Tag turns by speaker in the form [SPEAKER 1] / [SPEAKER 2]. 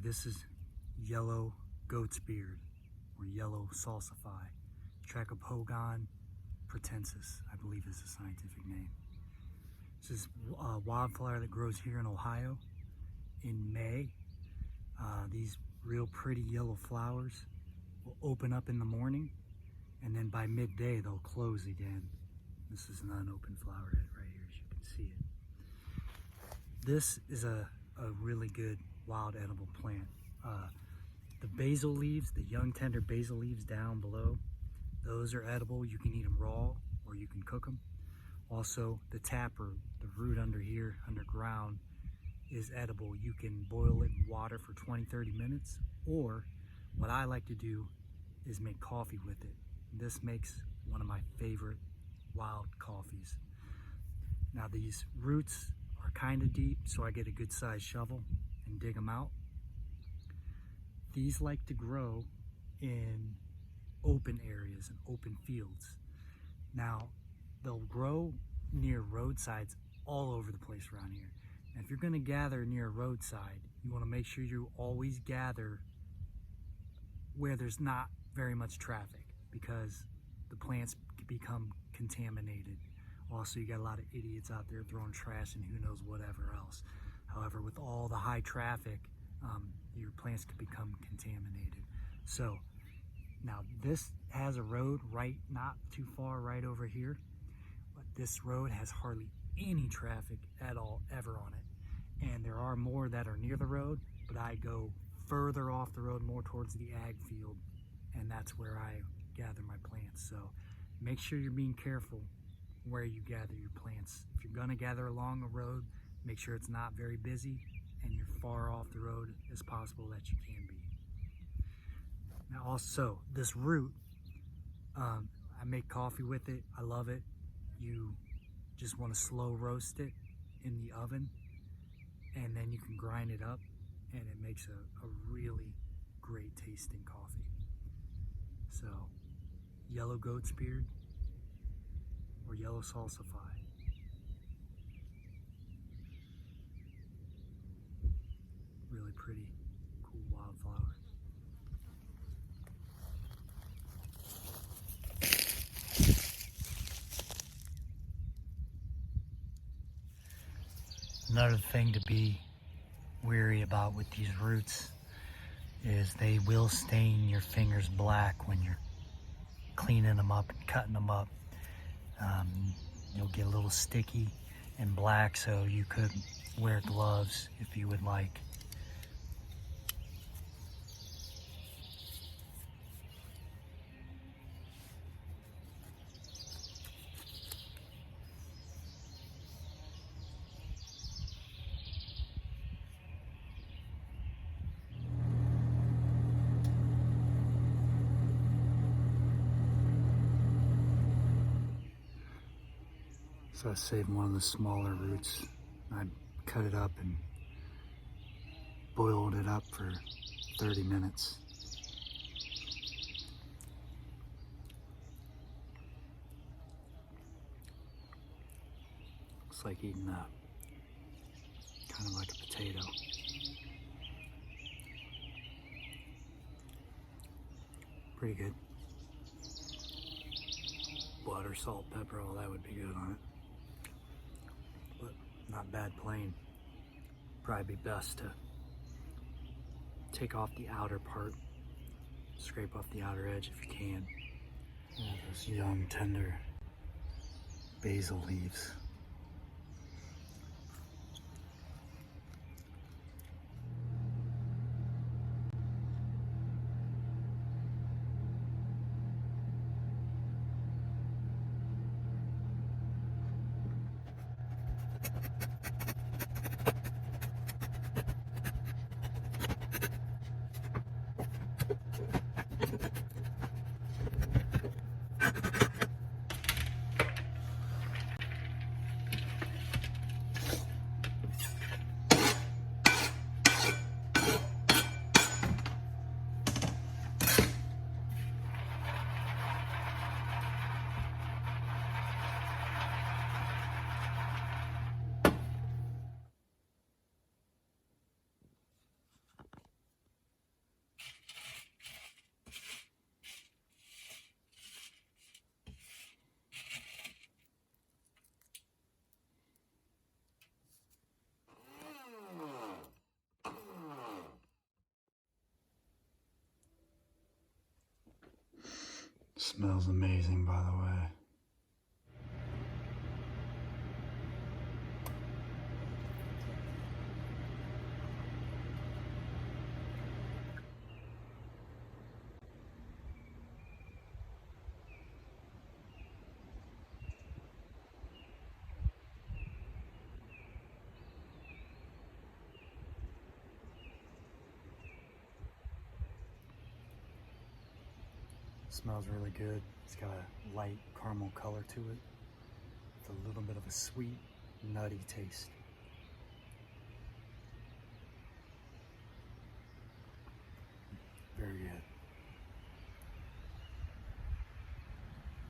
[SPEAKER 1] this is yellow Goatsbeard, or yellow Salsify. Tragopogon pratensis, I believe is the scientific name. This is a wildflower that grows here in Ohio in May. These real pretty yellow flowers will open up in the morning, and then by midday they'll close again. This is an unopened flower head right here, as you can see it. This is a really good wild edible plant. The basal leaves, the young tender basal leaves down below, those are edible. You can eat them raw or you can cook them. Also, the taproot, the root under here, underground, is edible. You can boil it in water for 20-30 minutes, or what I like to do is make coffee with it. This makes one of my favorite wild coffees. Now these roots are kind of deep, so I get a good sized shovel and dig them out. These like to grow in open areas and open fields. Now they'll grow near roadsides all over the place around here. And if you're going to gather near a roadside, you want to make sure you always gather where there's not very much traffic, because the plants become contaminated. Also, you got a lot of idiots out there throwing trash and who knows whatever else. However, with all the high traffic, your plants could become contaminated. So now this has a road not too far right over here, but this road has hardly any traffic at all ever on it. And there are more that are near the road, but I go further off the road, more towards the ag field, and that's where I gather my plants. So make sure you're being careful where you gather your plants. If you're gonna gather along a road, make sure it's not very busy and you're far off the road as possible that you can be. Now also, this root, I make coffee with it. I love it. You just want to slow roast it in the oven, and then you can grind it up, and it makes a really great tasting coffee. So, yellow Goatsbeard or yellow Salsify. Really pretty, cool wildflower. Another thing to be wary about with these roots is they will stain your fingers black when you're cleaning them up and cutting them up. You'll get a little sticky and black, so you could wear gloves if you would like. So I saved one of the smaller roots. I cut it up and boiled it up for 30 minutes. It's like eating kind of like a potato. Pretty good. Butter, salt, pepper, all that would be good on it. But not bad plain. Probably be best to take off the outer part, scrape off the outer edge if you can. Those young, tender basal leaves. Smells amazing, by the way. Smells really good. It's got a light caramel color to it with a little bit of a sweet, nutty taste.